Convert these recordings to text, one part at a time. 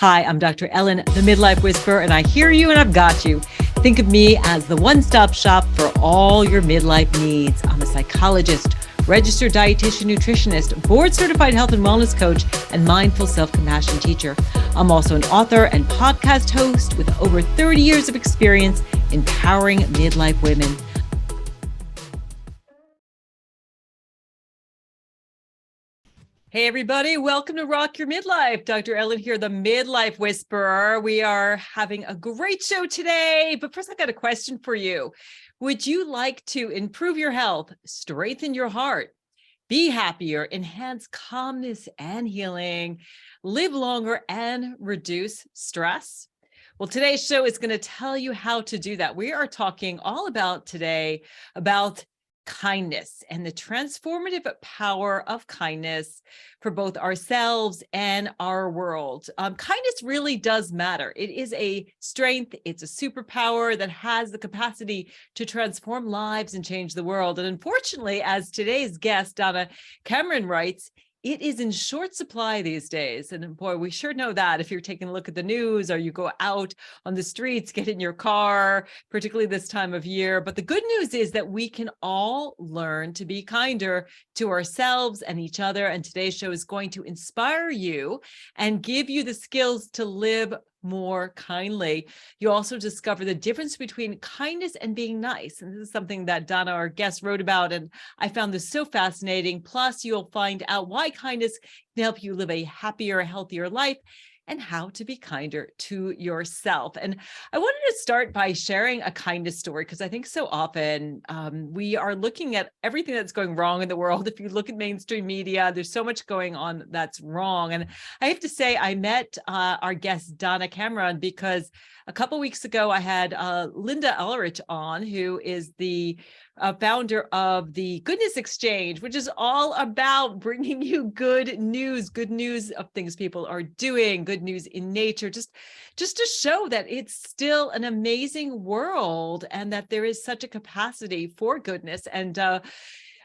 Hi, I'm Dr. Ellen, the Midlife Whisperer, and I hear you and I've got you. Think of me as the one-stop shop for all your midlife needs. I'm a psychologist, registered dietitian, nutritionist, board-certified health and wellness coach, and mindful self-compassion teacher. I'm also an author and podcast host with over 30 years of experience empowering midlife women. Hey, everybody. Welcome to Rock Your Midlife. Dr. Ellen here, the Midlife Whisperer. We are having a great show today. But first, I got a question for you. Would you like to improve your health, strengthen your heart, be happier, enhance calmness and healing, live longer, and reduce stress? Well, today's show is going to tell you how to do that. We are talking all about today about kindness and the transformative power of kindness for both ourselves and our world. Kindness really does matter. It is a strength. It's a superpower that has the capacity to transform lives and change the world. And unfortunately, as today's guest, Donna Cameron, writes, it is in short supply these days. And boy, we sure know that if you're taking a look at the news or you go out on the streets, get in your car, particularly this time of year. But the good news is that we can all learn to be kinder to ourselves and each other. And today's show is going to inspire you and give you the skills to live more kindly. You also discover the difference between kindness and being nice. And this is something that Donna, our guest, wrote about. And I found this so fascinating. Plus, you'll find out why kindness can help you live a happier, healthier life and how to be kinder to yourself. And I wanted to start by sharing a kindness story because I think so often we are looking at everything that's going wrong in the world. If you look at mainstream media, there's so much going on that's wrong. And I have to say, I met our guest, Donna Cameron, because a couple of weeks ago, I had Linda Ulrich on, who is the founder of the Goodness Exchange, which is all about bringing you good news of things people are doing, good news in nature, just to show that it's still an amazing world and that there is such a capacity for goodness. And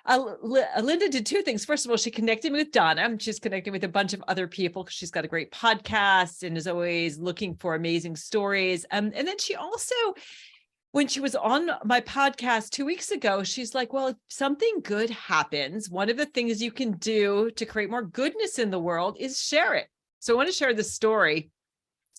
Linda did two things. First of all, she connected me with Donna. She's connected with a bunch of other people because she's got a great podcast and is always looking for amazing stories. And then she also, when she was on my podcast 2 weeks ago, she's like, well, if something good happens, one of the things you can do to create more goodness in the world is share it. So I want to share this story.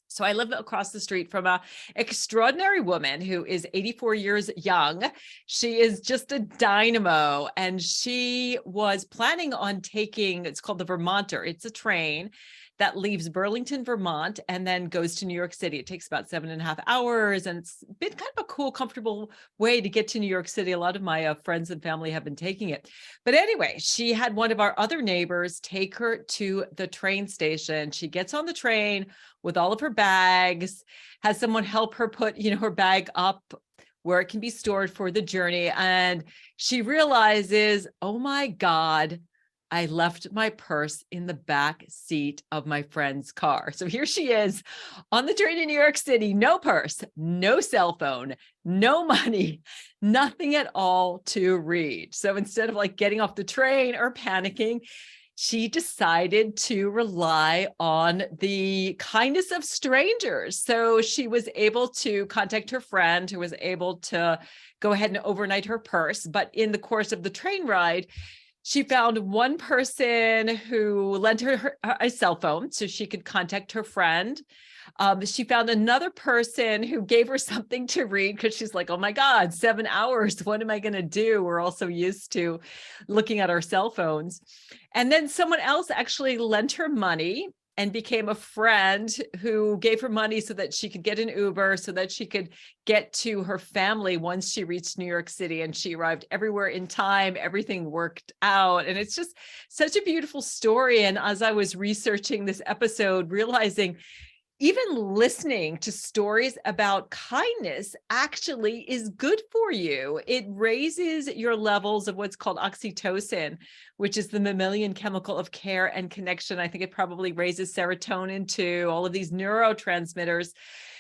So I live across the street from an extraordinary woman who is 84 years young. She is just a dynamo, and she was planning on taking, it's called the Vermonter. It's a train that leaves Burlington, Vermont, and then goes to New York City. It takes about 7.5 hours, and it's been kind of a cool, comfortable way to get to New York City. A lot of my friends and family have been taking it. But anyway, she had one of our other neighbors take her to the train station. She gets on the train with all of her bags, has someone help her put, her bag up where it can be stored for the journey. And she realizes, oh my God, I left my purse in the back seat of my friend's car. So here she is on the train in New York City, no purse, no cell phone, no money, nothing at all to read. So instead of getting off the train or panicking, she decided to rely on the kindness of strangers. So she was able to contact her friend who was able to go ahead and overnight her purse. But in the course of the train ride, she found one person who lent her a cell phone so she could contact her friend. She found another person who gave her something to read because she's like, oh my God, 7 hours. What am I going to do? We're all so used to looking at our cell phones. And then someone else actually lent her money and became a friend who gave her money so that she could get an Uber, so that she could get to her family once she reached New York City. And she arrived everywhere in time. Everything worked out. And it's just such a beautiful story. And as I was researching this episode, realizing even listening to stories about kindness actually is good for you. It raises your levels of what's called oxytocin, which is the mammalian chemical of care and connection. I think it probably raises serotonin too, all of these neurotransmitters.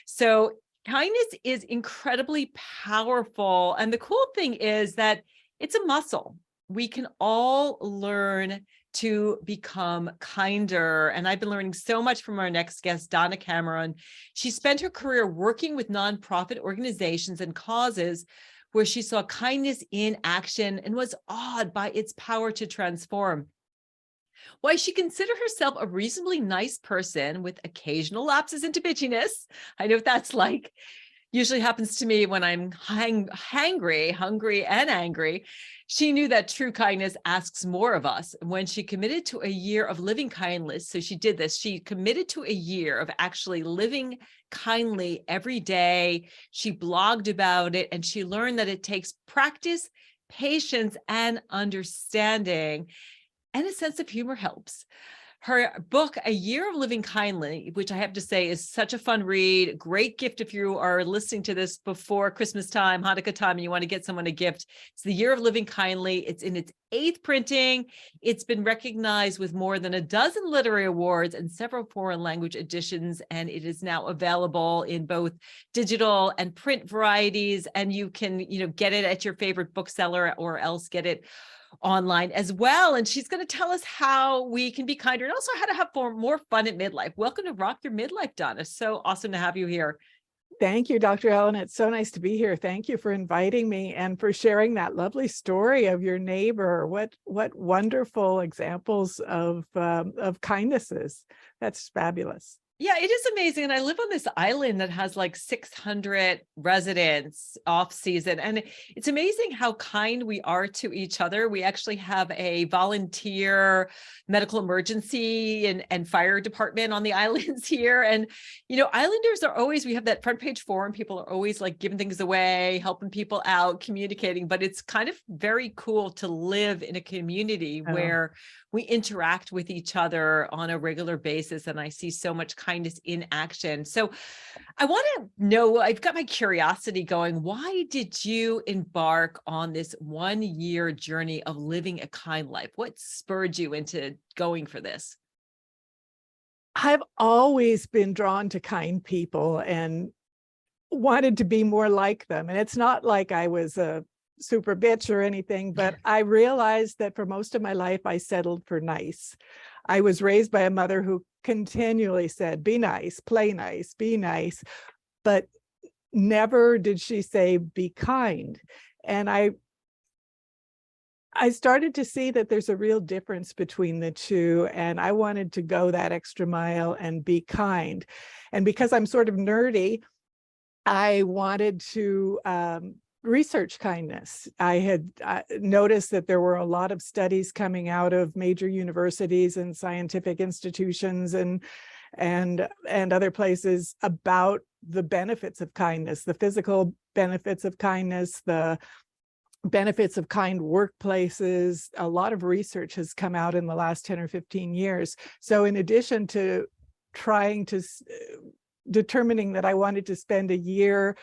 So kindness is incredibly powerful. And the cool thing is that it's a muscle. We can all learn to become kinder. And I've been learning so much from our next guest, Donna Cameron. She spent her career working with nonprofit organizations and causes where she saw kindness in action and was awed by its power to transform. While she considered herself a reasonably nice person with occasional lapses into bitchiness, I know what that's like, usually happens to me when I'm hungry and angry. She knew that true kindness asks more of us. When she committed to a year of living kindness, so she did this, she committed to a year of actually living kindly every day. She blogged about it, and she learned that it takes practice, patience, and understanding. And a sense of humor helps. Her book, A Year of Living Kindly, which I have to say is such a fun read, great gift if you are listening to this before Christmas time, Hanukkah time, and you want to get someone a gift. It's The Year of Living Kindly. It's in its 8th printing. It's been recognized with more than a dozen literary awards and several foreign language editions, and it is now available in both digital and print varieties. And you can, get it at your favorite bookseller or else get it online as well. And she's going to tell us how we can be kinder and also how to have more fun at midlife. Welcome to Rock Your Midlife, Donna. So awesome to have you here. Thank you, Dr. Ellen. It's so nice to be here. Thank you for inviting me and for sharing that lovely story of your neighbor. What wonderful examples of kindnesses. That's fabulous. Yeah, it is amazing. And I live on this island that has like 600 residents off season. And it's amazing how kind we are to each other. We actually have a volunteer medical emergency and fire department on the islands here. And, islanders are always, we have that front page forum. People are always like giving things away, helping people out, communicating. But it's kind of very cool to live in a community where we interact with each other on a regular basis. And I see so much kindness in action. So I want to know, I've got my curiosity going. Why did you embark on this 1-year journey of living a kind life? What spurred you into going for this? I've always been drawn to kind people and wanted to be more like them. And it's not like I was a super bitch or anything, but I realized that for most of my life, I settled for nice. I was raised by a mother who continually said, be nice, play nice, be nice, but never did she say, be kind. And I started to see that there's a real difference between the two, and I wanted to go that extra mile and be kind. And because I'm sort of nerdy, I wanted to research kindness. I had noticed that there were a lot of studies coming out of major universities and scientific institutions and other places about the benefits of kindness, the physical benefits of kindness, the benefits of kind workplaces. A lot of research has come out in the last 10 or 15 years. So in addition to trying to determining that I wanted to spend a year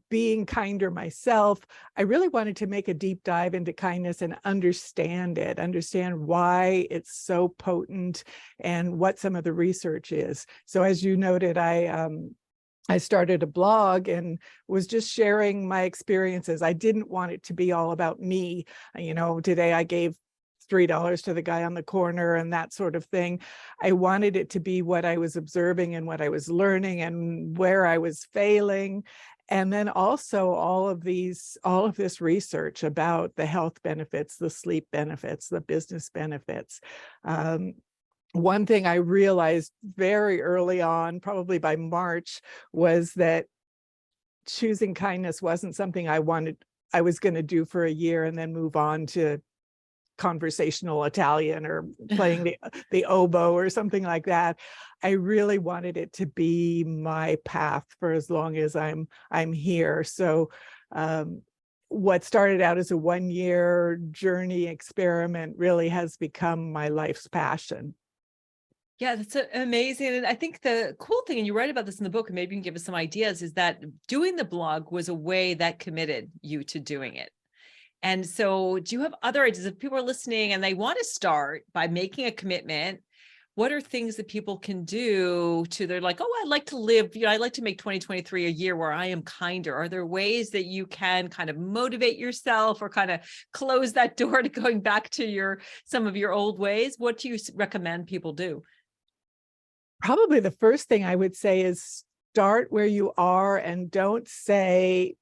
being kinder myself, I really wanted to make a deep dive into kindness and understand it, understand why it's so potent and what some of the research is. So as you noted, I started a blog and was just sharing my experiences. I didn't want it to be all about me. Today I gave $3 to the guy on the corner and that sort of thing. I wanted it to be what I was observing and what I was learning and where I was failing. And then also all of this research about the health benefits, the sleep benefits, the business benefits. One thing I realized very early on, probably by March, was that choosing kindness wasn't something I was going to do for a year and then move on to conversational Italian or playing the oboe or something like that. I really wanted it to be my path for as long as I'm here. So what started out as a 1-year journey experiment really has become my life's passion. Yeah, that's amazing. And I think the cool thing, and you write about this in the book, and maybe you can give us some ideas, is that doing the blog was a way that committed you to doing it. And so do you have other ideas if people are listening and they want to start by making a commitment? what are things that people can do they're like, oh, I'd like to live, I'd like to make 2023 a year where I am kinder. Are there ways that you can kind of motivate yourself or kind of close that door to going back to some of your old ways? What do you recommend people do? Probably the first thing I would say is start where you are and don't say,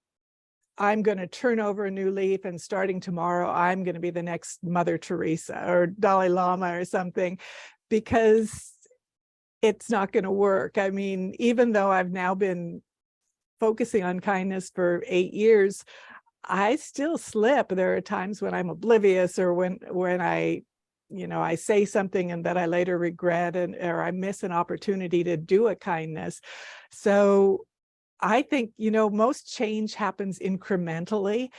I'm going to turn over a new leaf and starting tomorrow, I'm going to be the next Mother Teresa or Dalai Lama or something, because it's not going to work. I mean, even though I've now been focusing on kindness for 8 years, I still slip. There are times when I'm oblivious, or when I say something and that I later regret, or I miss an opportunity to do a kindness. So I think, most change happens incrementally,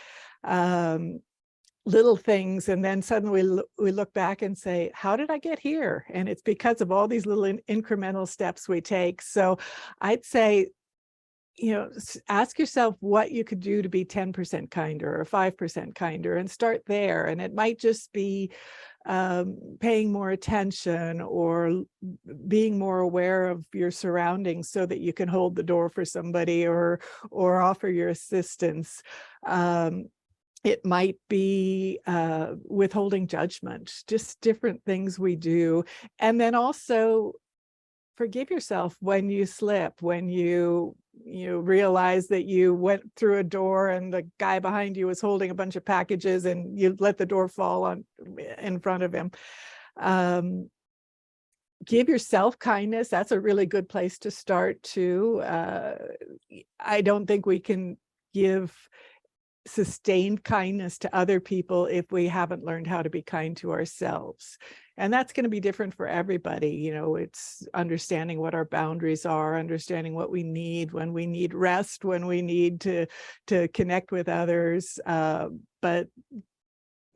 little things. And then suddenly we look back and say, how did I get here? And it's because of all these little incremental steps we take. So I'd say, ask yourself what you could do to be 10% kinder or 5% kinder, and start there. And it might just be paying more attention or being more aware of your surroundings so that you can hold the door for somebody or offer your assistance. It might be withholding judgment, just different things we do. And then also forgive yourself when you slip, when you realize that you went through a door and the guy behind you was holding a bunch of packages and you let the door fall in front of him. Give yourself kindness. That's a really good place to start too. I don't think we can give sustained kindness to other people if we haven't learned how to be kind to ourselves. And that's going to be different for everybody. It's understanding what our boundaries are, understanding what we need when we need rest, when we need to connect with others, but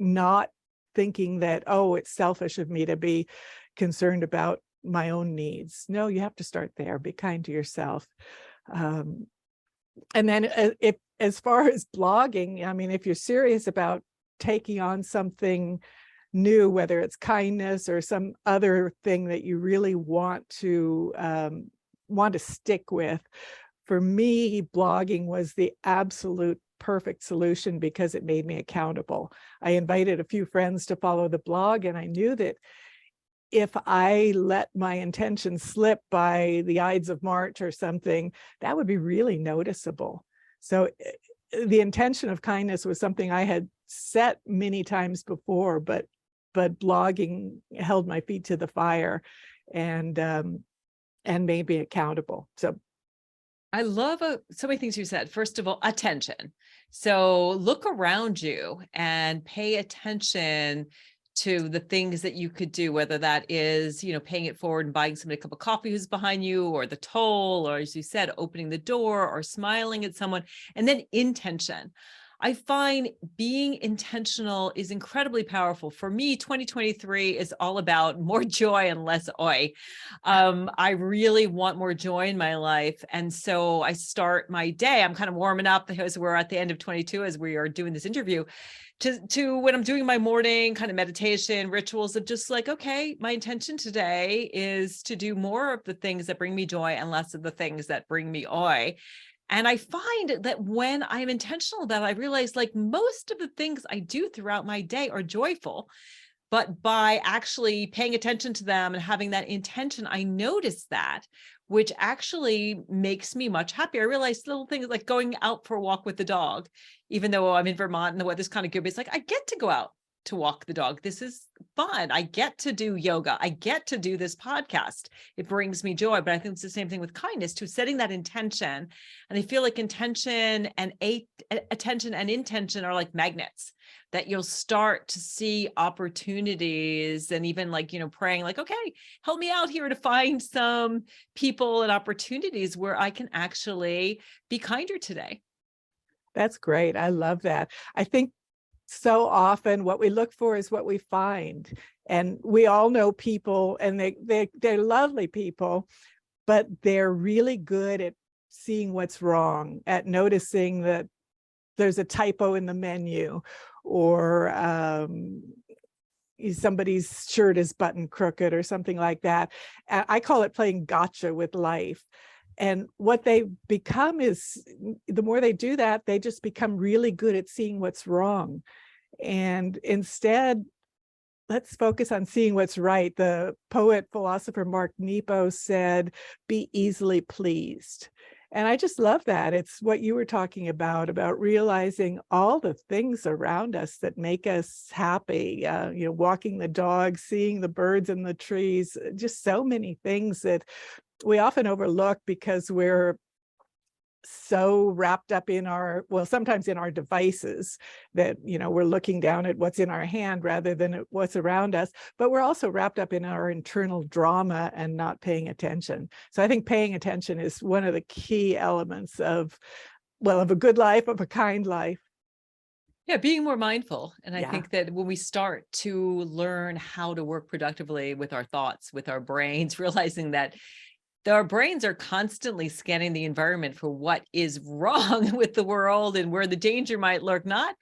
not thinking that, oh, it's selfish of me to be concerned about my own needs. No, you have to start there. Be kind to yourself. And then as far as blogging, I mean, if you're serious about taking on something new, whether it's kindness or some other thing that you really want to stick with, for me, blogging was the absolute perfect solution because it made me accountable. I invited a few friends to follow the blog, and I knew that if I let my intention slip by the Ides of March or something, that would be really noticeable. So the intention of kindness was something I had set many times before, but blogging held my feet to the fire and made me accountable. So I love so many things you said. First of all, attention. So look around you and pay attention to the things that you could do, whether that is, paying it forward and buying somebody a cup of coffee who's behind you, or the toll, or as you said, opening the door or smiling at someone. And then intention. I find being intentional is incredibly powerful. For me, 2023 is all about more joy and less oi. I really want more joy in my life. And so I start my day, I'm kind of warming up as we're at the end of 22, as we are doing this interview, to when I'm doing my morning kind of meditation rituals of just like, okay, my intention today is to do more of the things that bring me joy and less of the things that bring me oi. And I find that when I'm intentional about it, I realize like most of the things I do throughout my day are joyful, but by actually paying attention to them and having that intention, I notice that, which actually makes me much happier. I realize little things like going out for a walk with the dog, even though I'm in Vermont and the weather's kind of good, but it's like, I get to go out to walk the dog. This is fun. I get to do yoga. I get to do this podcast. It brings me joy. But I think it's the same thing with kindness, to setting that intention. And I feel like attention and intention are like magnets, that you'll start to see opportunities, and even like, praying like, okay, help me out here to find some people and opportunities where I can actually be kinder today. that's great. I love that. I think so often what we look for is what we find. And we all know people, and they're lovely people, but they're really good at seeing what's wrong, at noticing that there's a typo in the menu, or somebody's shirt is button crooked or something like that. I call it playing gotcha with life. And what they become is, the more they do that, they just become really good at seeing what's wrong. And instead, let's focus on seeing what's right. The poet, philosopher Mark Nepo said, be easily pleased. And I just love that. It's what you were talking about realizing all the things around us that make us happy. Walking the dog, seeing the birds in the trees, just so many things that we often overlook because we're so wrapped up in sometimes in our devices that, we're looking down at what's in our hand rather than at what's around us, but we're also wrapped up in our internal drama and not paying attention. So I think paying attention is one of the key elements of a good life, of a kind life. Yeah, being more mindful. And I Yeah. think that when we start to learn how to work productively with our thoughts, with our brains, realizing that our brains are constantly scanning the environment for what is wrong with the world and where the danger might lurk, not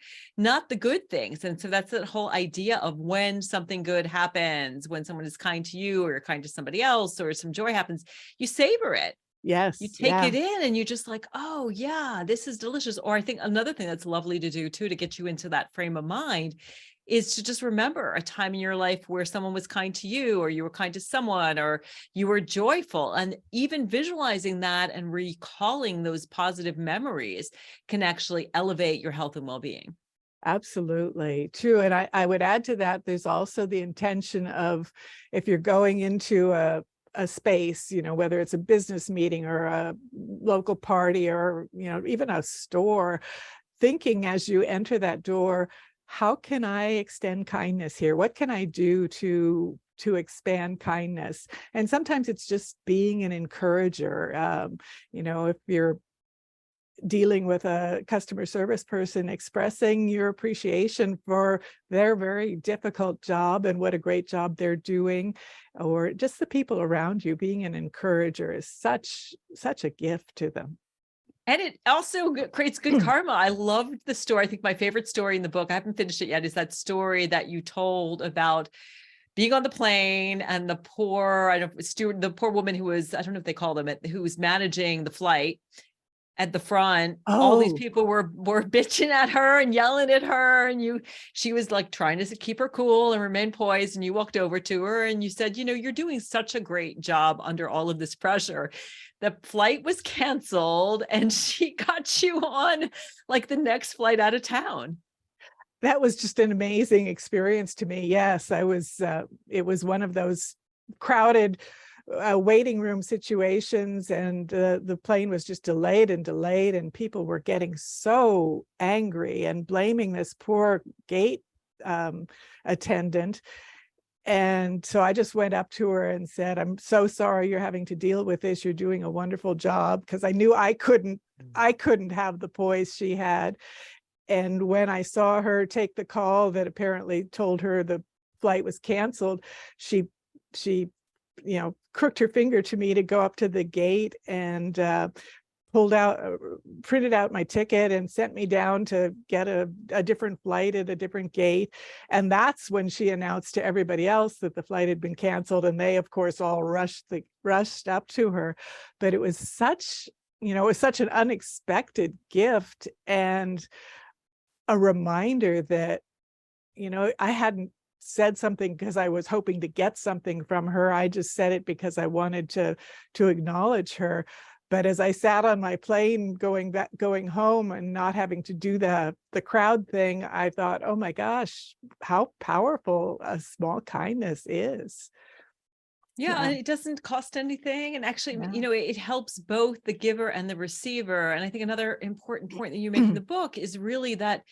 the good things. And so that's the whole idea of when something good happens, when someone is kind to you or you're kind to somebody else, or some joy happens, you savor it. Yes. You take it in and you just like, oh yeah, this is delicious. Or I think another thing that's lovely to do too, to get you into that frame of mind, is to just remember a time in your life where someone was kind to you, or you were kind to someone, or you were joyful. And even visualizing that and recalling those positive memories can actually elevate your health and well-being. Absolutely true. And I would add to that, there's also the intention of, if you're going into a space, whether it's a business meeting or a local party or, even a store, thinking as you enter that door, how can I extend kindness here? What can I do to expand kindness? And sometimes it's just being an encourager. If you're dealing with a customer service person, expressing your appreciation for their very difficult job and what a great job they're doing, or just the people around you, being an encourager is such a gift to them. And it also creates good karma. I loved the story. I think my favorite story in the book, I haven't finished it yet, is that story that you told about being on the plane and the poor woman who was, I don't know if they call them it, who was managing the flight at the front. All these people were bitching at her and yelling at her, and she was like trying to keep her cool and remain poised. And you walked over to her and you said, you're doing such a great job under all of this pressure. The flight was canceled and she got you on like the next flight out of town. That was just an amazing experience to me. Yes, it was one of those crowded waiting room situations, and the plane was just delayed, and people were getting so angry and blaming this poor gate attendant. And so I just went up to her and said, I'm so sorry you're having to deal with this. You're doing a wonderful job, because I knew I couldn't have the poise she had. And when I saw her take the call that apparently told her the flight was canceled, she crooked her finger to me to go up to the gate and printed out my ticket and sent me down to get a different flight at a different gate. And that's when she announced to everybody else that the flight had been canceled. And they, of course, all rushed up to her. But it was such an unexpected gift and a reminder that, I hadn't said something because I was hoping to get something from her. I just said it because I wanted to acknowledge her. But as I sat on my plane going home and not having to do the crowd thing, I thought, oh my gosh, how powerful a small kindness is. Yeah, and it doesn't cost anything. And actually, it helps both the giver and the receiver. And I think another important point that you make in the book is really that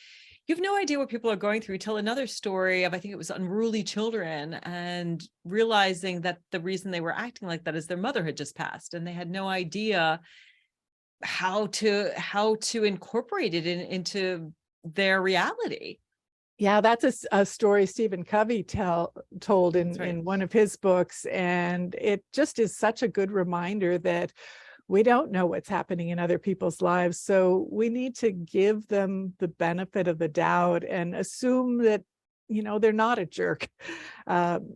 you have no idea what people are going through. Tell another story of, I think it was unruly children, and realizing that the reason they were acting like that is their mother had just passed, and they had no idea how to incorporate it into their reality. Yeah, that's a story Stephen Covey told in one of his books. And it just is such a good reminder that we don't know what's happening in other people's lives. So we need to give them the benefit of the doubt and assume that they're not a jerk. Um,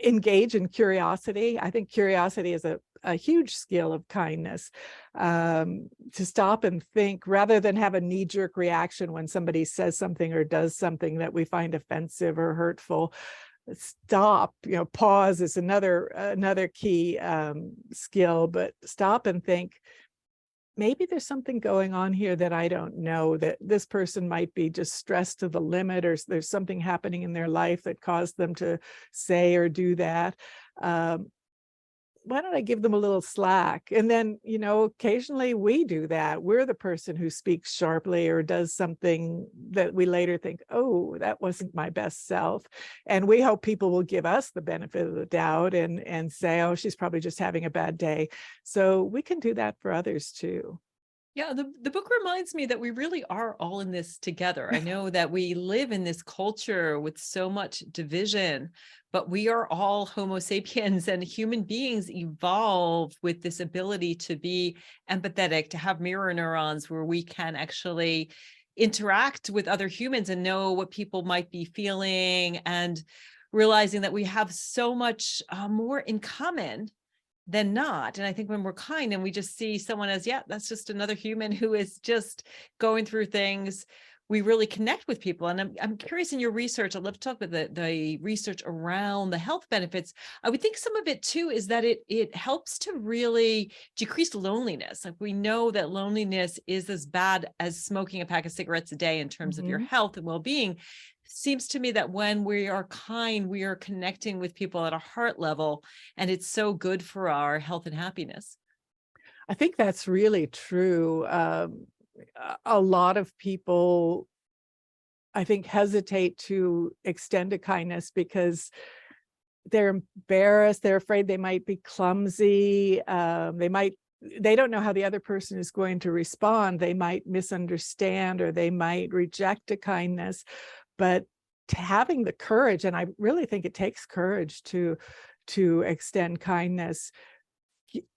Engage in curiosity. I think curiosity is a huge skill of kindness, to stop and think rather than have a knee-jerk reaction when somebody says something or does something that we find offensive or hurtful. Stop, pause is another key skill, but stop and think, maybe there's something going on here that I don't know, that this person might be just stressed to the limit, or there's something happening in their life that caused them to say or do that. Why don't I give them a little slack? And then, occasionally we do that. We're the person who speaks sharply or does something that we later think, oh, that wasn't my best self. And we hope people will give us the benefit of the doubt and say, oh, she's probably just having a bad day. So we can do that for others too. Yeah, the book reminds me that we really are all in this together. I know that we live in this culture with so much division, but we are all Homo sapiens, and human beings evolve with this ability to be empathetic, to have mirror neurons where we can actually interact with other humans and know what people might be feeling, and realizing that we have so much more in common than not. And I think when we're kind and we just see someone as, yeah, that's just another human who is just going through things, we really connect with people. And I'm curious, in your research, I'd love to talk about the research around the health benefits. I would think some of it too is that it helps to really decrease loneliness. Like, we know that loneliness is as bad as smoking a pack of cigarettes a day in terms of your health and well-being. Seems to me that when we are kind, we are connecting with people at a heart level, and it's so good for our health and happiness. I think that's really true. A lot of people, I think, hesitate to extend a kindness because they're embarrassed. They're afraid they might be clumsy. They don't know how the other person is going to respond. They might misunderstand, or they might reject a kindness. But having the courage, and I really think it takes courage to extend kindness.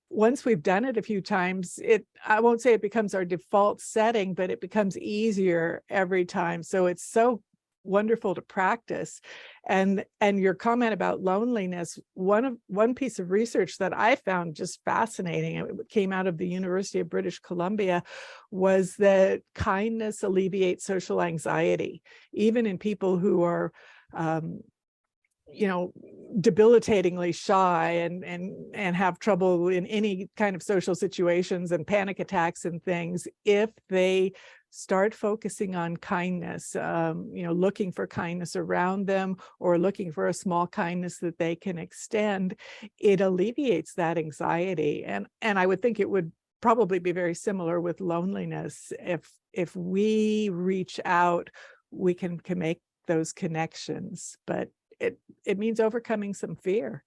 Once we've done it a few times, I won't say it becomes our default setting, but it becomes easier every time. So it's so wonderful to practice. And your comment about loneliness, one piece of research that I found just fascinating, it came out of the University of British Columbia, was that kindness alleviates social anxiety, even in people who are debilitatingly shy and have trouble in any kind of social situations and panic attacks and things. If they start focusing on kindness, looking for kindness around them, or looking for a small kindness that they can extend, it alleviates that anxiety. And I would think it would probably be very similar with loneliness. If we reach out, we can make those connections, but it means overcoming some fear.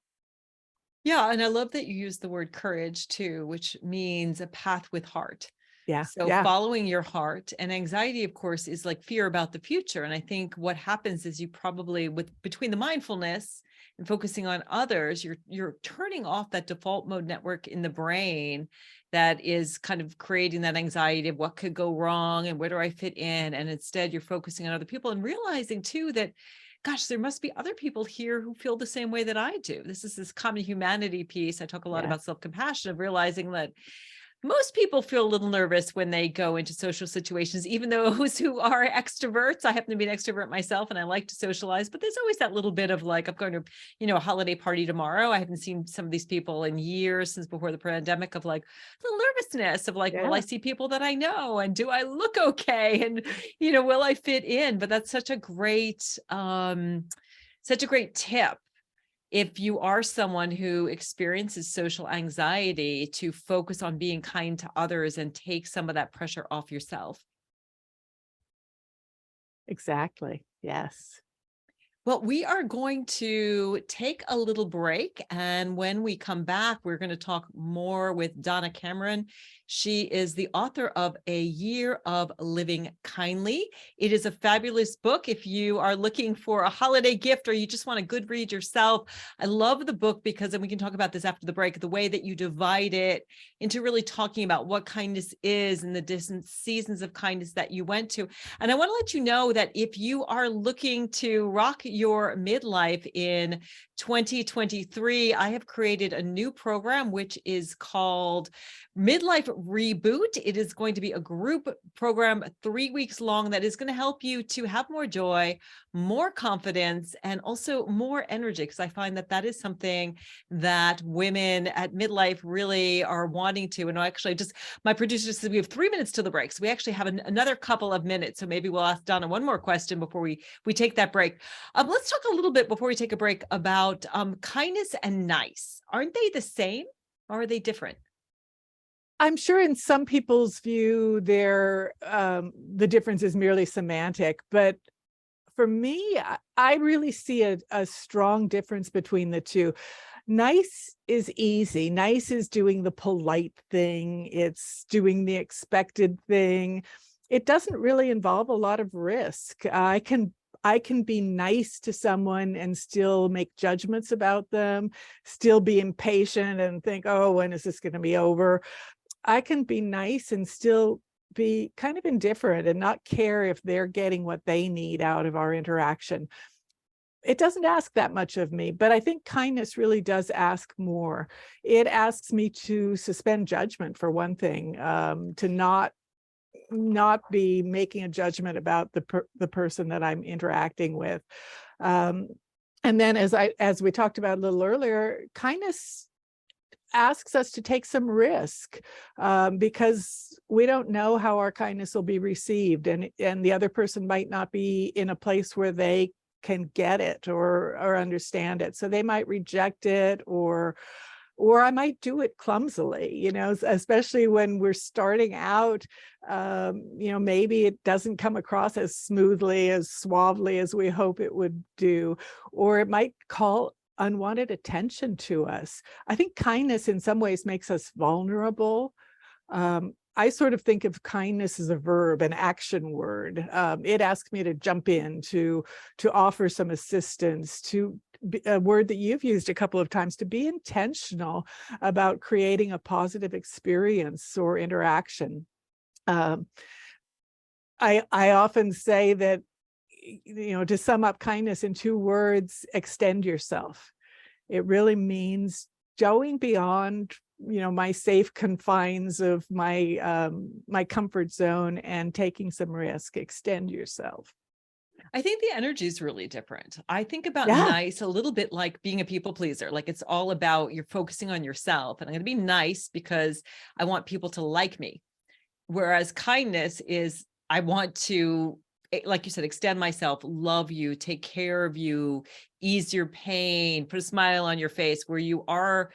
Yeah. And I love that you use the word courage too, which means a path with heart. Yeah. So Yeah. following your heart. And anxiety, of course, is like fear about the future. And I think what happens is you probably, between the mindfulness and focusing on others, you're turning off that default mode network in the brain that is kind of creating that anxiety of what could go wrong and where do I fit in. And instead you're focusing on other people and realizing too that, gosh, there must be other people here who feel the same way that I do. This is this common humanity piece. I talk a lot about self-compassion, of realizing that most people feel a little nervous when they go into social situations, even those who are extroverts. I happen to be an extrovert myself and I like to socialize, but there's always that little bit of like, I'm going to, a holiday party tomorrow. I haven't seen some of these people in years, since before the pandemic, of like the nervousness of like, will I see people that I know? And do I look okay? And, will I fit in? But that's such a great tip. If you are someone who experiences social anxiety, to focus on being kind to others and take some of that pressure off yourself. Exactly. Yes. Well, we are going to take a little break. And when we come back, we're going to talk more with Donna Cameron. She is the author of A Year of Living Kindly. It is a fabulous book. If you are looking for a holiday gift or you just want a good read yourself, I love the book because, and we can talk about this after the break, the way that you divide it into really talking about what kindness is and the different seasons of kindness that you went to. And I want to let you know that if you are looking to rock your midlife in 2023, I have created a new program, which is called Midlife Reboot. It is going to be a group program, 3 weeks long, that is going to help you to have more joy, more confidence, and also more energy. Because I find that that is something that women at midlife really are wanting to. And actually, just my producer said we have 3 minutes to the break. So we actually have another couple of minutes. So maybe we'll ask Donna one more question before we take that break. Let's talk a little bit before we take a break about kindness and nice. Aren't they the same or are they different? I'm sure in some people's view, the difference is merely semantic, but for me, I really see a strong difference between the two. Nice is easy. Nice is doing the polite thing. It's doing the expected thing. It doesn't really involve a lot of risk. I can be nice to someone and still make judgments about them, still be impatient and think, oh, when is this going to be over? I can be nice and still be kind of indifferent and not care if they're getting what they need out of our interaction. It doesn't ask that much of me, but I think kindness really does ask more. It asks me to suspend judgment, for one thing, to not be making a judgment about the person that I'm interacting with. And then as we talked about a little earlier, kindness asks us to take some risk, because we don't know how our kindness will be received, and the other person might not be in a place where they can get it or understand it, so they might reject it, or I might do it clumsily, especially when we're starting out. Maybe it doesn't come across as smoothly, as suavely as we hope it would do, or it might call unwanted attention to us. I think kindness in some ways makes us vulnerable. I sort of think of kindness as a verb, an action word. It asks me to jump in, to offer some assistance, to a word that you've used a couple of times, to be intentional about creating a positive experience or interaction. I often say that, to sum up kindness in 2 words, extend yourself. It really means going beyond, my safe confines of my my comfort zone and taking some risk. Extend yourself. I think the energy is really different. I think about Yeah. nice a little bit like being a people pleaser. Like it's all about you're focusing on yourself. And I'm going to be nice because I want people to like me. Whereas kindness is I want to, like you said, extend myself, love you, take care of you, ease your pain, put a smile on your face, where you are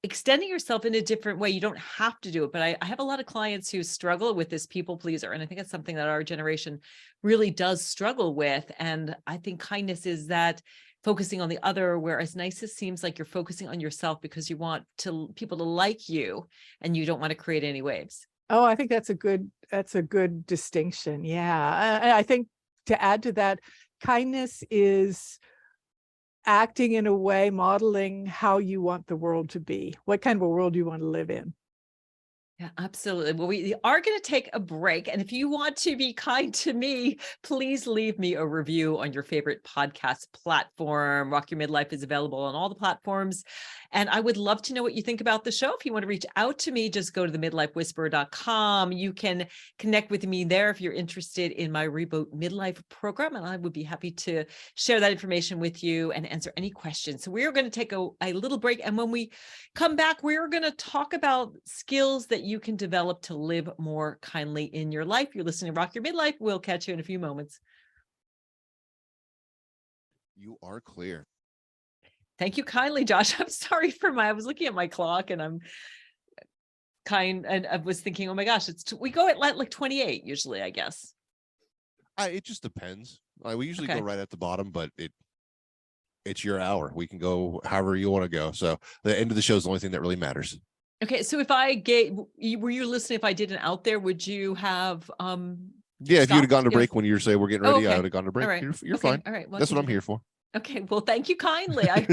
extending yourself in a different way. You don't have to do it. But I have a lot of clients who struggle with this people pleaser. And I think it's something that our generation really does struggle with. And I think kindness is that focusing on the other, whereas niceness seems like you're focusing on yourself because you want people to like you and you don't want to create any waves. Oh, I think that's a good distinction. Yeah. I think to add to that, kindness is acting in a way, modeling how you want the world to be. What kind of a world do you want to live in? Yeah, absolutely. Well, we are going to take a break. And if you want to be kind to me, please leave me a review on your favorite podcast platform. Rock Your Midlife is available on all the platforms. And I would love to know what you think about the show. If you want to reach out to me, just go to themidlifewhisperer.com. You can connect with me there if you're interested in my Reboot Midlife program. And I would be happy to share that information with you and answer any questions. So we are going to take a little break. And when we come back, we're going to talk about skills that you can develop to live more kindly in your life. You're listening to Rock Your Midlife. We'll catch you in a few moments. You are clear. Thank you kindly, Josh. I'm sorry I was looking at my clock and I'm and I was thinking, oh my gosh, we go at like 28 usually, I guess. It just depends. We usually Okay. go right at the bottom, but it's your hour. We can go however you want to go. So the end of the show is the only thing that really matters. Okay. So if were you listening? If I did an out there, would you have, Yeah, if you'd have gone to Yeah. break when you say we're getting Oh, ready, I okay. would have gone to break. All right. You're Okay. fine. All right. Well, I That's can what do I'm that. here for. Okay. Well, thank you kindly. I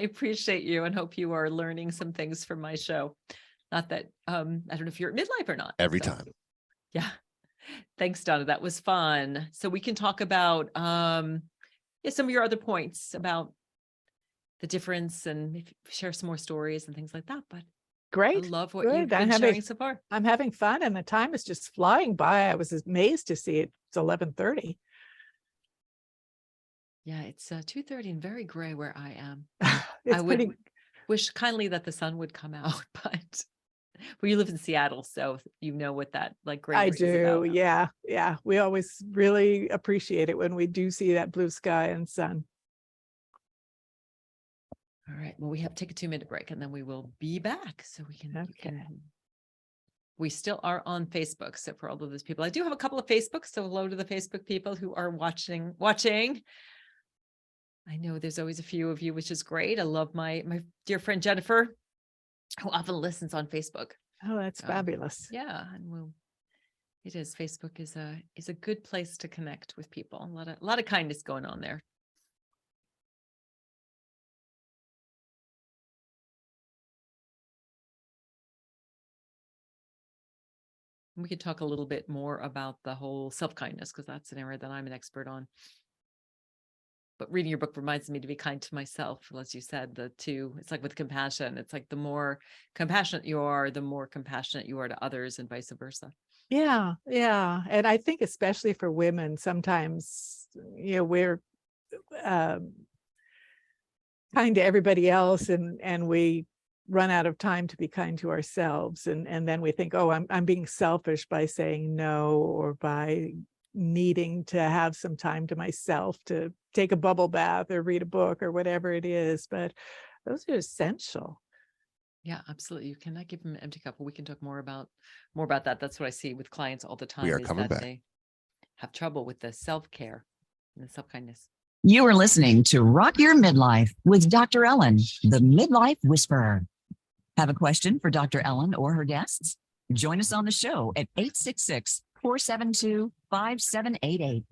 appreciate you and hope you are learning some things from my show. Not that, I don't know if you're at midlife or not. Every So, time. yeah. Thanks, Donna. That was fun. So we can talk about, some of your other points about the difference and maybe share some more stories and things like that. But I Great. love what you've Good. been sharing so far. I'm having fun and the time is just flying by. I was amazed to see it. It's 11:30. Yeah, it's 2:30 and very gray where I am. It's I would pretty. wish kindly that the sun would come out, but well, you live in Seattle, so you know what that like I greenery is do. about. Yeah. Yeah. We always really appreciate it when we do see that blue sky and sun. All right. Well, we have to take a 2-minute break and then we will be back. So we still are on Facebook. So for all of those people, I do have a couple of Facebooks. So hello to the Facebook people who are watching. I know there's always a few of you, which is great. I love my dear friend Jennifer, who often listens on Facebook. Oh, that's fabulous. Yeah, and it is. Facebook is a good place to connect with people. A lot of kindness going on there. We could talk a little bit more about the whole self-kindness, because that's an area that I'm an expert on. But reading your book reminds me to be kind to myself. As you said, it's like with compassion. It's like the more compassionate you are, the more compassionate you are to others and vice versa. Yeah. Yeah. And I think especially for women, sometimes, we're kind to everybody else and we run out of time to be kind to ourselves. And then we think, oh, I'm being selfish by saying no, or by needing to have some time to myself to take a bubble bath or read a book or whatever it is. But those are essential. Yeah, absolutely. You cannot give them an empty cup. We can talk more about that. That's what I see with clients all the time. We are is coming that back. They have trouble with the self-care and the self-kindness. You are listening to Rock Your Midlife with Dr. Ellen, the Midlife Whisperer. Have a question for Dr. Ellen or her guests? Join us on the show at 866-472-5788.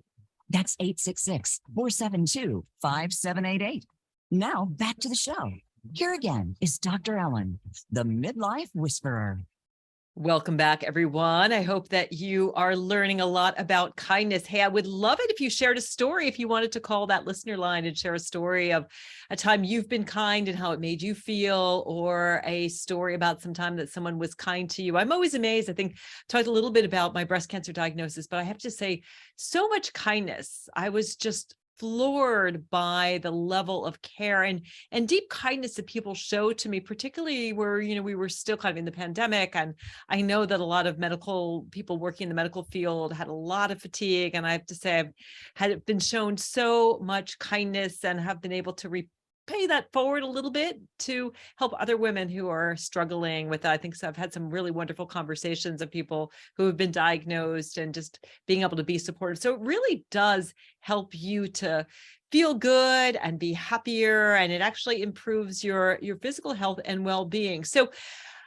That's 866-472-5788. Now back to the show. Here again is Dr. Ellen, the Midlife Whisperer. Welcome back, everyone. I hope that you are learning a lot about kindness. Hey, I would love it if you shared a story, if you wanted to call that listener line and share a story of a time you've been kind and how it made you feel, or a story about some time that someone was kind to you. I'm always amazed. I think I talked a little bit about my breast cancer diagnosis, but I have to say, so much kindness. I was just floored by the level of care and deep kindness that people show to me, particularly where, we were still kind of in the pandemic. And I know that a lot of medical people working in the medical field had a lot of fatigue. And I have to say, I've had been shown so much kindness and have been able to pay that forward a little bit to help other women who are struggling with that. I think so. I've had some really wonderful conversations of people who have been diagnosed and just being able to be supportive. So it really does help you to feel good and be happier. And it actually improves your physical health and well-being. So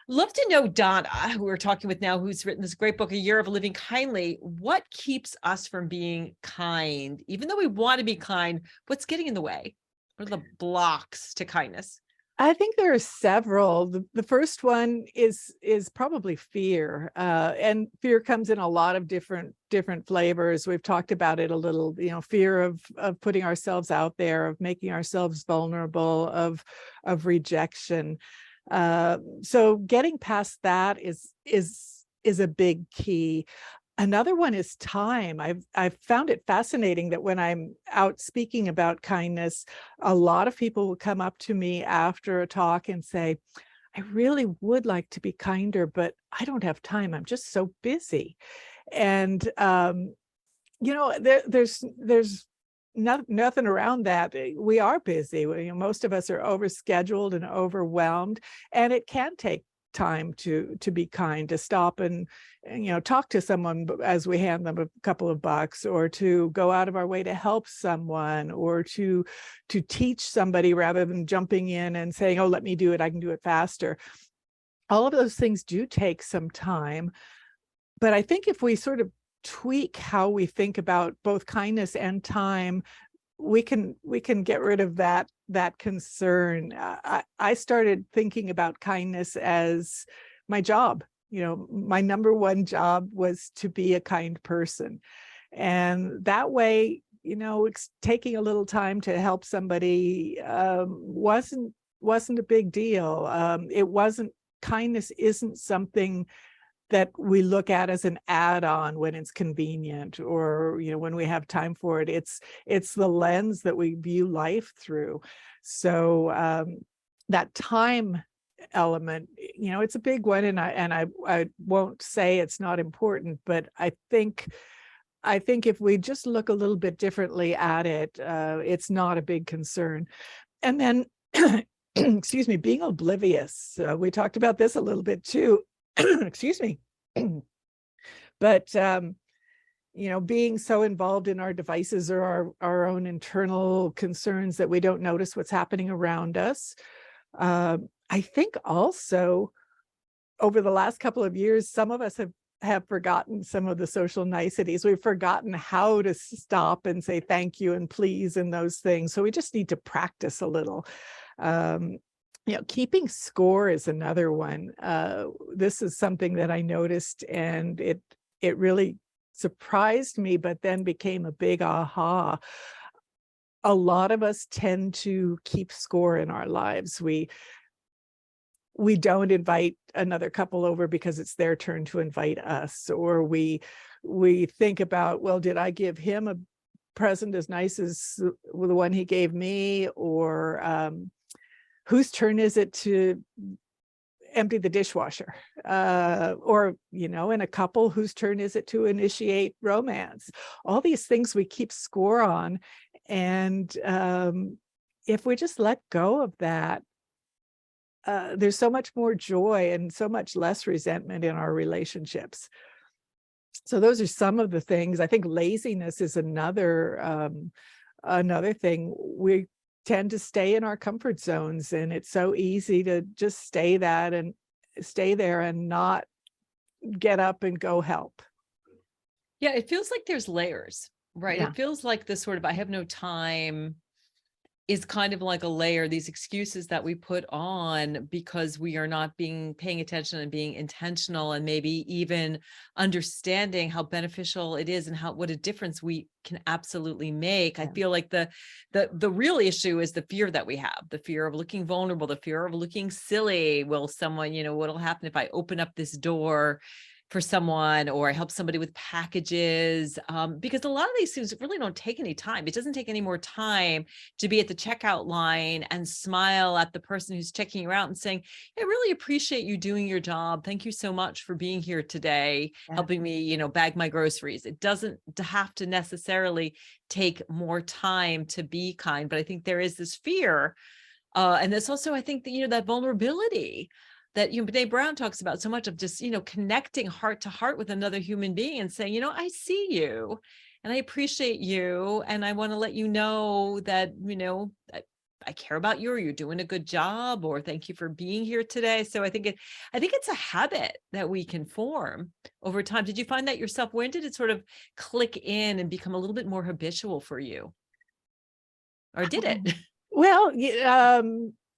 love to know, Donna, who we're talking with now, who's written this great book, A Year of Living Kindly. What keeps us from being kind? Even though we want to be kind, what's getting in the way? What are the blocks to kindness? I think there are several. The first one is probably fear, and fear comes in a lot of different flavors. We've talked about it a little. Fear of putting ourselves out there, of making ourselves vulnerable, of rejection. So getting past that is a big key. Another one is time. I've found it fascinating that when I'm out speaking about kindness, a lot of people will come up to me after a talk and say, I really would like to be kinder, but I don't have time. I'm just so busy. And, there's nothing around that. We are busy. Most of us are overscheduled and overwhelmed, and it can take time to be kind, to stop and talk to someone as we hand them a couple of bucks, or to go out of our way to help someone, or to teach somebody rather than jumping in and saying, oh, let me do it, I can do it faster. All of those things do take some time. But I think if we sort of tweak how we think about both kindness and time, we can get rid of that concern. I started thinking about kindness as my job. My number one job was to be a kind person. And that way, it's taking a little time to help somebody wasn't a big deal. Kindness isn't something that we look at as an add-on when it's convenient, or when we have time for it. It's the lens that we view life through. So that time element, it's a big one, and I won't say it's not important, but I think if we just look a little bit differently at it, it's not a big concern. And then excuse me, being oblivious. We talked about this a little bit too. Excuse me. But being so involved in our devices or our own internal concerns that we don't notice what's happening around us. I think also over the last couple of years, some of us have forgotten some of the social niceties. We've forgotten how to stop and say thank you and please and those things. So we just need to practice a little. Keeping score is another one. This is something that I noticed, and it really surprised me, but then became a big aha. A lot of us tend to keep score in our lives. We don't invite another couple over because it's their turn to invite us, or we think about, well, did I give him a present as nice as the one he gave me, or whose turn is it to empty the dishwasher? Or, in a couple, whose turn is it to initiate romance? All these things we keep score on. And if we just let go of that, there's so much more joy and so much less resentment in our relationships. So those are some of the things. I think laziness is another thing. We tend to stay in our comfort zones, and it's so easy to just stay there and not get up and go help. Yeah, it feels like there's layers, right? Yeah. It feels like this sort of I have no time is kind of like a layer, these excuses that we put on because we are not paying attention and being intentional, and maybe even understanding how beneficial it is and what a difference we can absolutely make. Yeah. I feel like the real issue is the fear that we have, the fear of looking vulnerable, the fear of looking silly. Will someone, what'll happen if I open up this door for someone, or I help somebody with packages, because a lot of these things really don't take any time. It doesn't take any more time to be at the checkout line and smile at the person who's checking you out and saying, I really appreciate you doing your job. Thank you so much for being here today, helping me, bag my groceries. It doesn't have to necessarily take more time to be kind, but I think there is this fear. And there's also, I think that, that vulnerability that Brene Brown talks about so much, of just, connecting heart to heart with another human being and saying, I see you and I appreciate you. And I want to let you know that, I care about you, or you're doing a good job, or thank you for being here today. So I think it's a habit that we can form over time. Did you find that yourself? When did it sort of click in and become a little bit more habitual for you? Or did it? Well,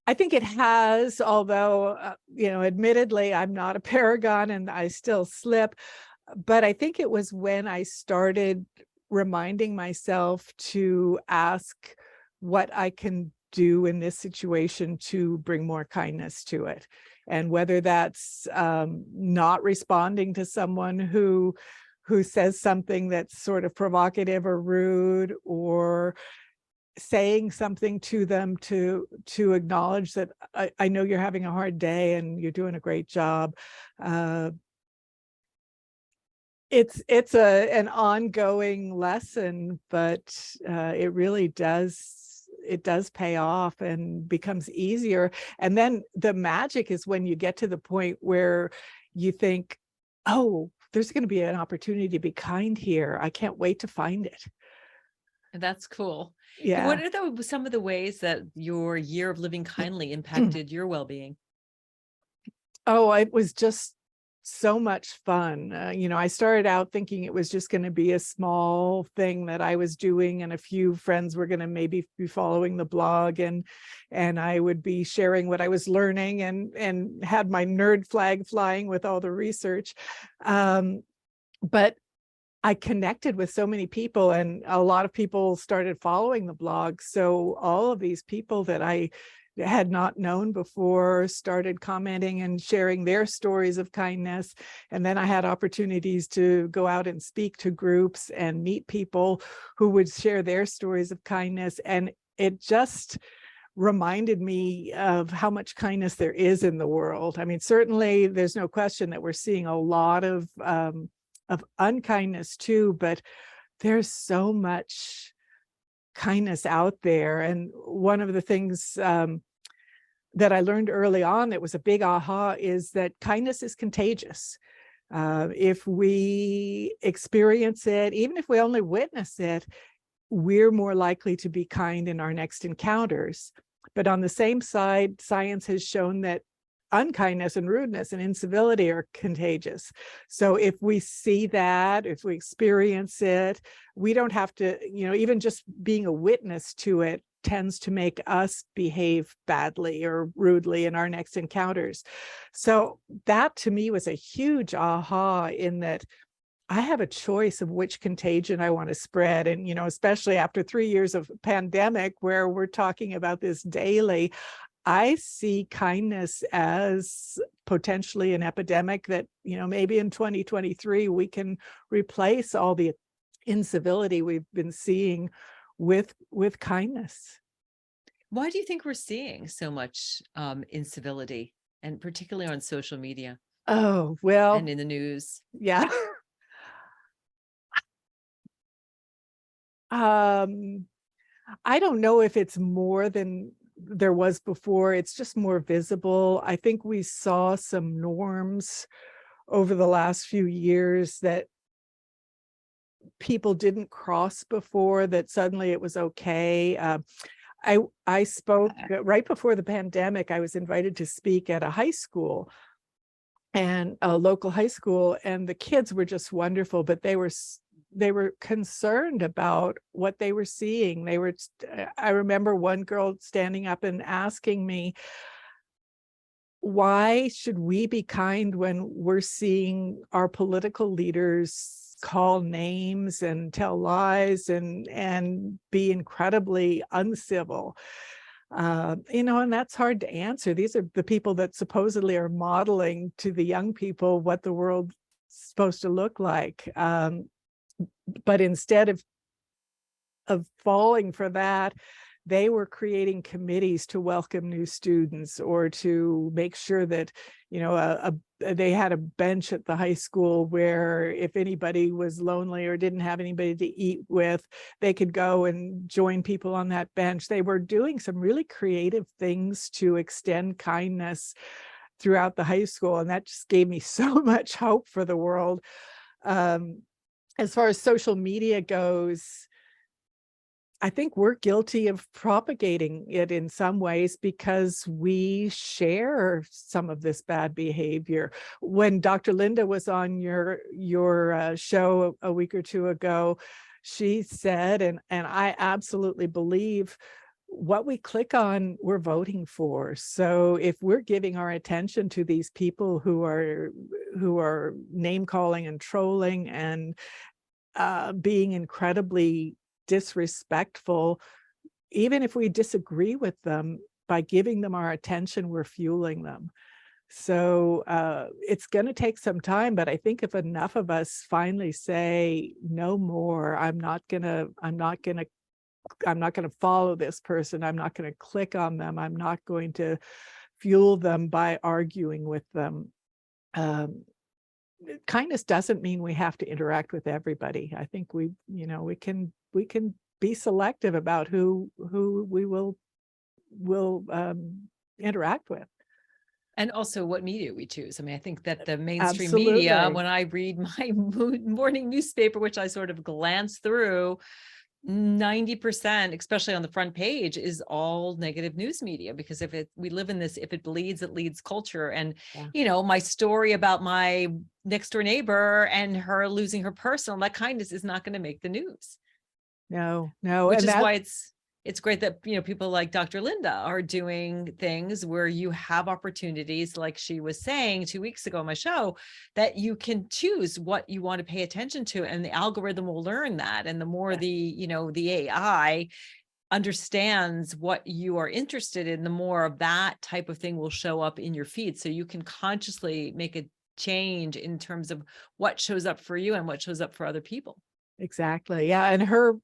I think it has, although, admittedly, I'm not a paragon and I still slip. But I think it was when I started reminding myself to ask what I can do in this situation to bring more kindness to it. And whether that's not responding to someone who says something that's sort of provocative or rude, or saying something to them to acknowledge that I know you're having a hard day and you're doing a great job. It's an ongoing lesson, but it really does does pay off and becomes easier. And then the magic is when you get to the point where you think, oh, there's going to be an opportunity to be kind here. I can't wait to find it. That's cool. Yeah. What are some of the ways that your year of living kindly impacted your well-being? Oh, it was just so much fun. I started out thinking it was just going to be a small thing that I was doing, and a few friends were going to maybe be following the blog, and I would be sharing what I was learning, and had my nerd flag flying with all the research. But I connected with so many people, and a lot of people started following the blog. So all of these people that I had not known before started commenting and sharing their stories of kindness. And then I had opportunities to go out and speak to groups and meet people who would share their stories of kindness. And it just reminded me of how much kindness there is in the world. I mean, certainly there's no question that we're seeing a lot of unkindness too, but there's so much kindness out there. And one of the things that I learned early on that was a big aha is that kindness is contagious. If we experience it, even if we only witness it, we're more likely to be kind in our next encounters. But on the same side, science has shown that unkindness and rudeness and incivility are contagious. So if we see that, if we experience it, we don't have to, even just being a witness to it tends to make us behave badly or rudely in our next encounters. So that to me was a huge aha, in that I have a choice of which contagion I want to spread. And, especially after 3 years of pandemic where we're talking about this daily, I see kindness as potentially an epidemic that, maybe in 2023, we can replace all the incivility we've been seeing with kindness. Why do you think we're seeing so much incivility, and particularly on social media Oh, well, and in the news? yeah. I don't know if it's more than there was before. It's just more visible. I think we saw some norms over the last few years that people didn't cross before, that suddenly it was okay. I spoke right before the pandemic. I was invited to speak at a high school, and a local high school, and the kids were just wonderful, but they were concerned about what they were seeing. I remember one girl standing up and asking me, why should we be kind when we're seeing our political leaders call names and tell lies and be incredibly uncivil? And that's hard to answer. These are the people that supposedly are modeling to the young people what the world's supposed to look like. But instead of falling for that, they were creating committees to welcome new students, or to make sure that, they had a bench at the high school where if anybody was lonely or didn't have anybody to eat with, they could go and join people on that bench. They were doing some really creative things to extend kindness throughout the high school. And that just gave me so much hope for the world. As far as social media goes, I think we're guilty of propagating it in some ways because we share some of this bad behavior. When Dr. Linda was on your show a week or two ago, she said, and I absolutely believe, what we click on, we're voting for. So if we're giving our attention to these people who are name calling and trolling and being incredibly disrespectful, even if we disagree with them, by giving them our attention, we're fueling them. So it's going to take some time, but I think if enough of us finally say no more, I'm not going to follow this person, I'm not going to click on them, I'm not going to fuel them by arguing with them. Kindness doesn't mean we have to interact with everybody. I think we can be selective about who we will interact with. And also what media we choose. I mean, I think that the mainstream media, Absolutely. when I read my morning newspaper, which I sort of glance through, 90%, especially on the front page, is all negative news media, because we live in this, if it bleeds, it leads culture. And, Yeah. my story about my next door neighbor and her losing her purse and all that kindness is not going to make the news. No, Which and is why it's great that, people like Dr. Linda are doing things where you have opportunities, like she was saying 2 weeks ago on my show, that you can choose what you want to pay attention to, and the algorithm will learn that. And the more the AI understands what you are interested in, the more of that type of thing will show up in your feed. So you can consciously make a change in terms of what shows up for you and what shows up for other people. Exactly. Yeah. And her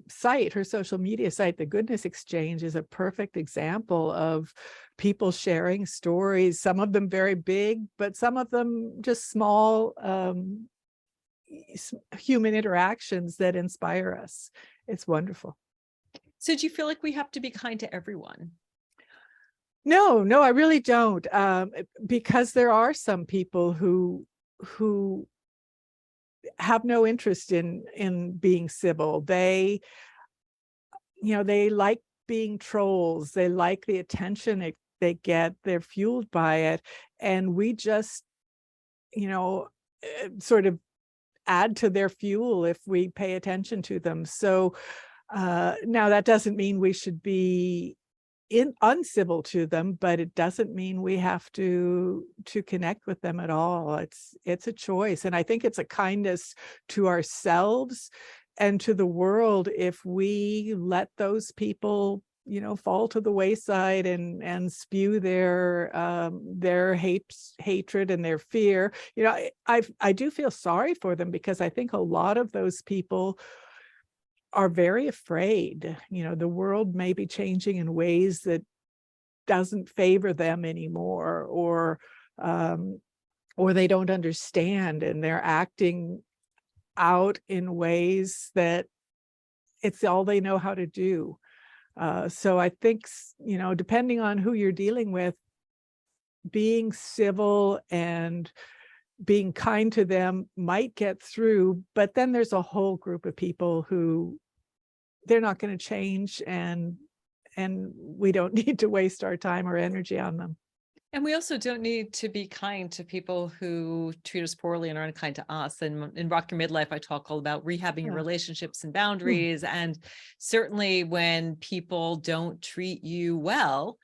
site, her social media site, The Goodness Exchange, is a perfect example of people sharing stories, some of them very big, but some of them just small human interactions that inspire us. It's wonderful. So do you feel like we have to be kind to everyone? No, I really don't. Because there are some people who have no interest in being civil. They like being trolls. They like the attention they get. They're fueled by it. And we just, sort of add to their fuel if we pay attention to them. So now that doesn't mean we should be uncivil to them, but it doesn't mean we have to connect with them at all. It's a choice. And I think it's a kindness to ourselves and to the world if we let those people, fall to the wayside and spew their hatred and their fear. I do feel sorry for them, because I think a lot of those people are very afraid. The world may be changing in ways that doesn't favor them anymore, or they don't understand, and they're acting out in ways that it's all they know how to do. So I think, depending on who you're dealing with, being civil and being kind to them might get through, but then there's a whole group of people who they're not going to change, and we don't need to waste our time or energy on them. And we also don't need to be kind to people who treat us poorly and are unkind to us. And in Rock Your Midlife, I talk all about rehabbing your relationships and boundaries. And certainly when people don't treat you well,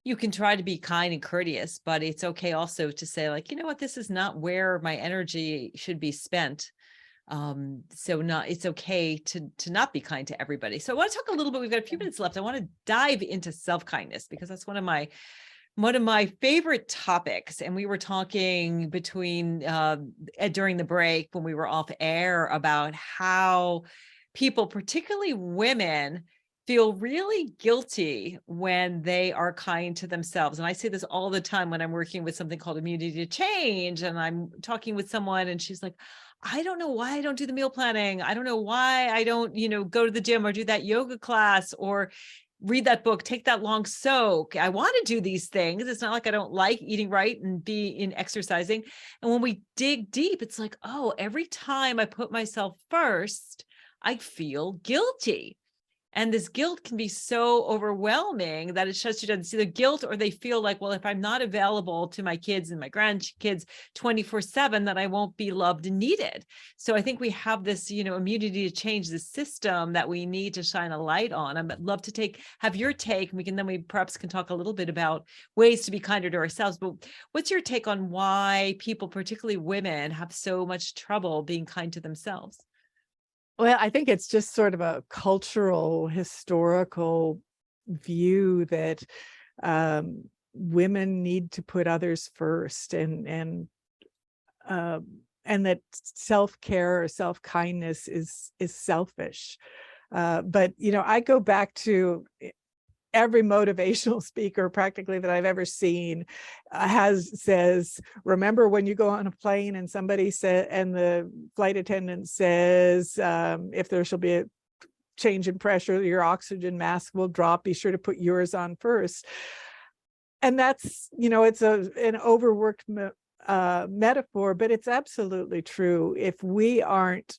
you can try to be kind and courteous, but it's okay also to say, like, you know what, this is not where my energy should be spent. It's okay to not be kind to everybody. So I want to talk a little bit, we've got a few minutes left. I want to dive into self-kindness, because that's one of my favorite topics. And we were talking during the break when we were off air about how people, particularly women, feel really guilty when they are kind to themselves. And I say this all the time when I'm working with something called immunity to change. And I'm talking with someone and she's like, I don't know why I don't do the meal planning. I don't know why I don't, go to the gym or do that yoga class or read that book, take that long soak. I want to do these things. It's not like I don't like eating right and be in exercising. And when we dig deep, it's like, oh, every time I put myself first, I feel guilty. And this guilt can be so overwhelming that it shuts you down. It's either guilt, or they feel like, well, if I'm not available to my kids and my grandkids 24/7, that I won't be loved and needed. So I think we have this, immunity to change the system that we need to shine a light on. I'd love to have your take. We perhaps can talk a little bit about ways to be kinder to ourselves. But what's your take on why people, particularly women, have so much trouble being kind to themselves? Well, I think it's just sort of a cultural, historical view that women need to put others first, and that self-care or self-kindness is selfish. But I go back to every motivational speaker practically that I've ever seen says, remember when you go on a plane and somebody said, and the flight attendant says, if there shall be change in pressure, your oxygen mask will drop. Be sure to put yours on first. And that's, it's an overworked metaphor, but it's absolutely true. If we aren't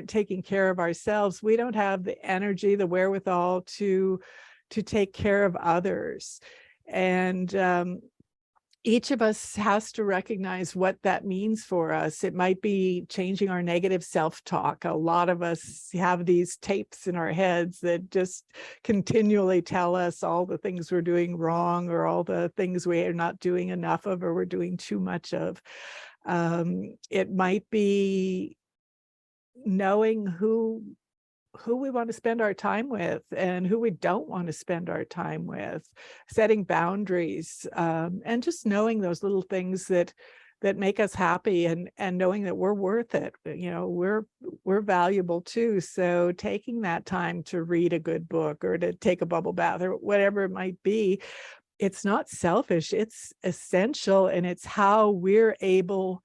taking care of ourselves, we don't have the energy, the wherewithal to take care of others. And each of us has to recognize what that means for us. It might be changing our negative self-talk. A lot of us have these tapes in our heads that just continually tell us all the things we're doing wrong, or all the things we are not doing enough of, or we're doing too much of. It might be knowing who we want to spend our time with and who we don't want to spend our time with, setting boundaries, and just knowing those little things that make us happy, and knowing that we're worth it. We're valuable too. So taking that time to read a good book, or to take a bubble bath, or whatever it might be, it's not selfish, it's essential, and it's how we're able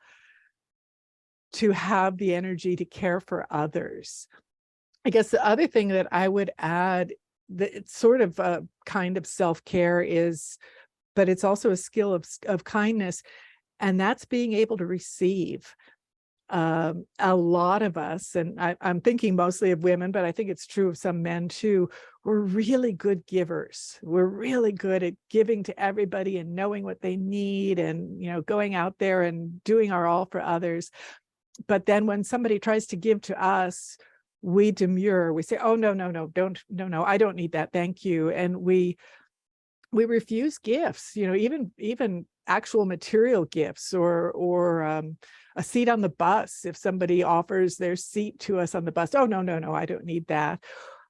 to have the energy to care for others. I guess the other thing that I would add, that it's sort of a kind of self-care but it's also a skill of kindness, and that's being able to receive. A lot of us, and I'm thinking mostly of women, but I think it's true of some men too, we're really good givers. We're really good at giving to everybody and knowing what they need, and going out there and doing our all for others. But then when somebody tries to give to us, we demur. We say, "Oh, no, I don't need that, thank you." And we refuse gifts, even actual material gifts, or a seat on the bus. If somebody offers their seat to us on the bus, "Oh, no, I don't need that."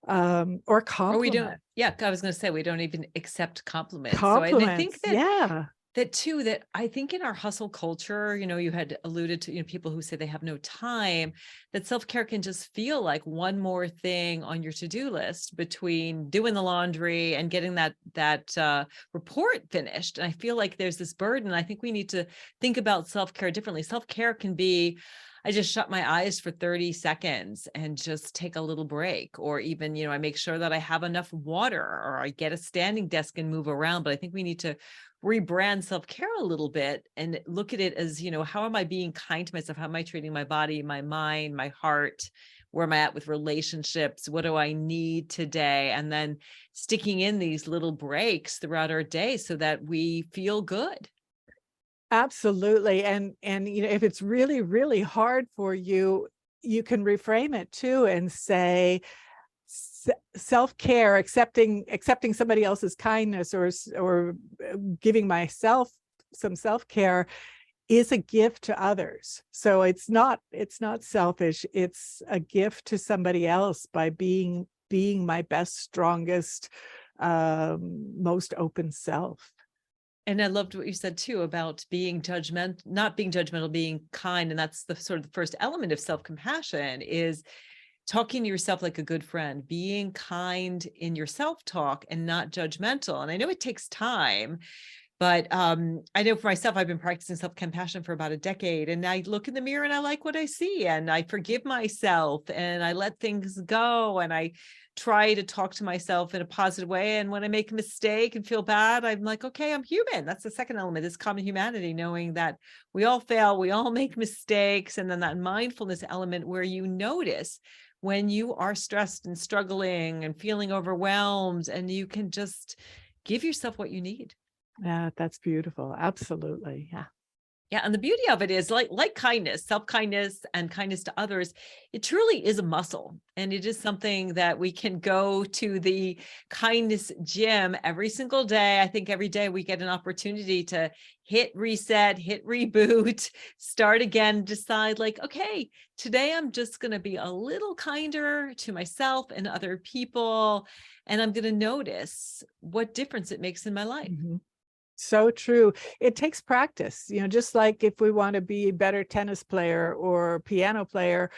Or compliment. Or we don't. Yeah, I was going to say, we don't even accept compliments. Compliments. So I think that, yeah. that I think in our hustle culture, you had alluded to, people who say they have no time, that self-care can just feel like one more thing on your to-do list between doing the laundry and getting that report finished. And I feel like there's this burden. I think we need to think about self-care differently. Self-care can be, I just shut my eyes for 30 seconds and just take a little break. Or even, I make sure that I have enough water, or I get a standing desk and move around. But I think we need to rebrand self-care a little bit and look at it as, how am I being kind to myself? How am I treating my body, my mind, my heart? Where am I at with relationships? What do I need today? And then sticking in these little breaks throughout our day so that we feel good. Absolutely. And if it's really, really hard for you, you can reframe it too and say, self-care, accepting somebody else's kindness, or giving myself some self-care, is a gift to others. So it's not selfish. It's a gift to somebody else by being my best, strongest, most open self. And I loved what you said too about being not being judgmental, being kind. And that's the sort of the first element of self-compassion, is talking to yourself like a good friend, being kind in your self-talk and not judgmental. And I know it takes time, but I know for myself, I've been practicing self-compassion for about a decade, and I look in the mirror and I like what I see, and I forgive myself, and I let things go, and I try to talk to myself in a positive way. And when I make a mistake and feel bad, I'm like, okay, I'm human. That's the second element, is common humanity, knowing that we all fail, we all make mistakes. And then that mindfulness element, where you notice when you are stressed and struggling and feeling overwhelmed, and you can just give yourself what you need. Yeah, that's beautiful. Absolutely. Yeah. Yeah. And the beauty of it is, like kindness, self-kindness and kindness to others, it truly is a muscle. And it is something that we can go to the kindness gym every single day. I think every day we get an opportunity to hit reset, hit reboot, start again, decide like, okay, today I'm just going to be a little kinder to myself and other people. And I'm going to notice what difference it makes in my life. Mm-hmm. So true. It takes practice, just like if we want to be a better tennis player or piano player,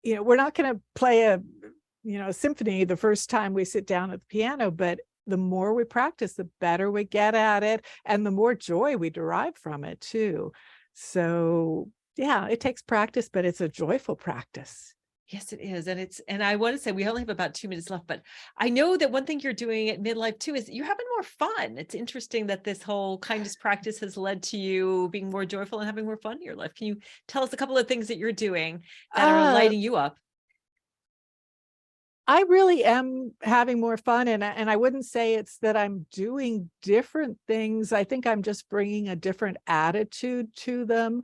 we're not going to play a symphony the first time we sit down at the piano, but the more we practice, the better we get at it, and the more joy we derive from it too. So yeah, it takes practice, but it's a joyful practice. Yes, it is. And I want to say we only have about 2 minutes left, but I know that one thing you're doing at midlife too is you're having more fun. It's interesting that this whole kindness practice has led to you being more joyful and having more fun in your life. Can you tell us a couple of things that you're doing that are Uh, lighting you up? I really am having more fun, and I wouldn't say it's that I'm doing different things. I think I'm just bringing a different attitude to them.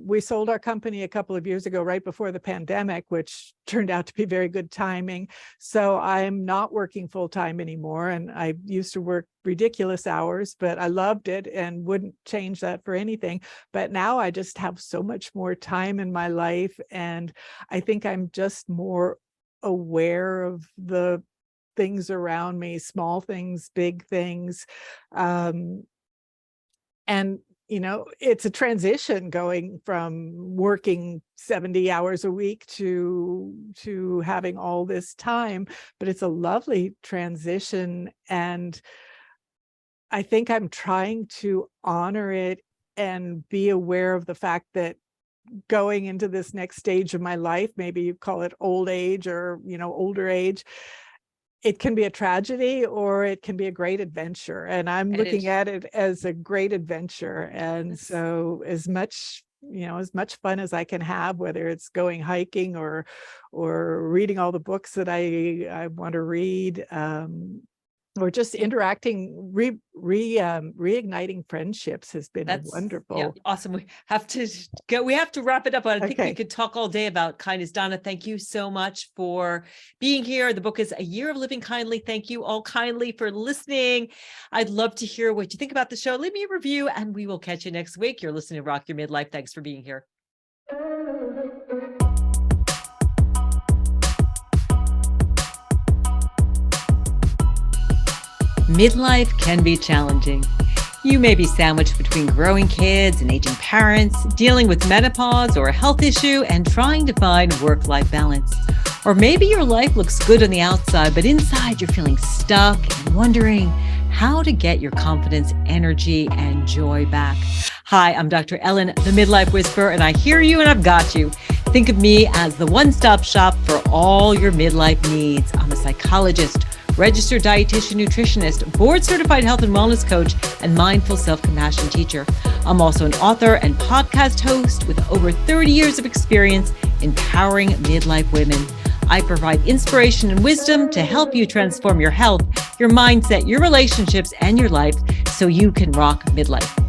We sold our company a couple of years ago, right before the pandemic, which turned out to be very good timing. So I'm not working full time anymore, and I used to work ridiculous hours, but I loved it and wouldn't change that for anything. But now I just have so much more time in my life, and I think I'm just more aware of the things around me, small things, big things. Um, and it's a transition going from working 70 hours a week to having all this time, but it's a lovely transition. And I think I'm trying to honor it and be aware of the fact that going into this next stage of my life, maybe you call it old age or, older age, it can be a tragedy or it can be a great adventure. And I'm looking at it as a great adventure. And so as much fun as I can have, whether it's going hiking or reading all the books that I want to read, or just interacting, reigniting friendships has been wonderful. Awesome. We have to go. We have to wrap it up. I think we Okay. could talk all day about kindness. Donna, thank you so much for being here. The book is A Year of Living Kindly. Thank you all kindly for listening. I'd love to hear what you think about the show. Leave me a review and we will catch you next week. You're listening to Rock Your Midlife. Thanks for being here. Midlife can be challenging. You may be sandwiched between growing kids and aging parents, dealing with menopause or a health issue, and trying to find work-life balance. Or maybe your life looks good on the outside, but inside you're feeling stuck and wondering how to get your confidence, energy, and joy back. Hi, I'm Dr. Ellen, the Midlife Whisperer, and I hear you and I've got you. Think of me as the one-stop shop for all your midlife needs. I'm a psychologist, registered dietitian, nutritionist, board-certified health and wellness coach, and mindful self-compassion teacher. I'm also an author and podcast host with over 30 years of experience empowering midlife women. I provide inspiration and wisdom to help you transform your health, your mindset, your relationships, and your life so you can rock midlife.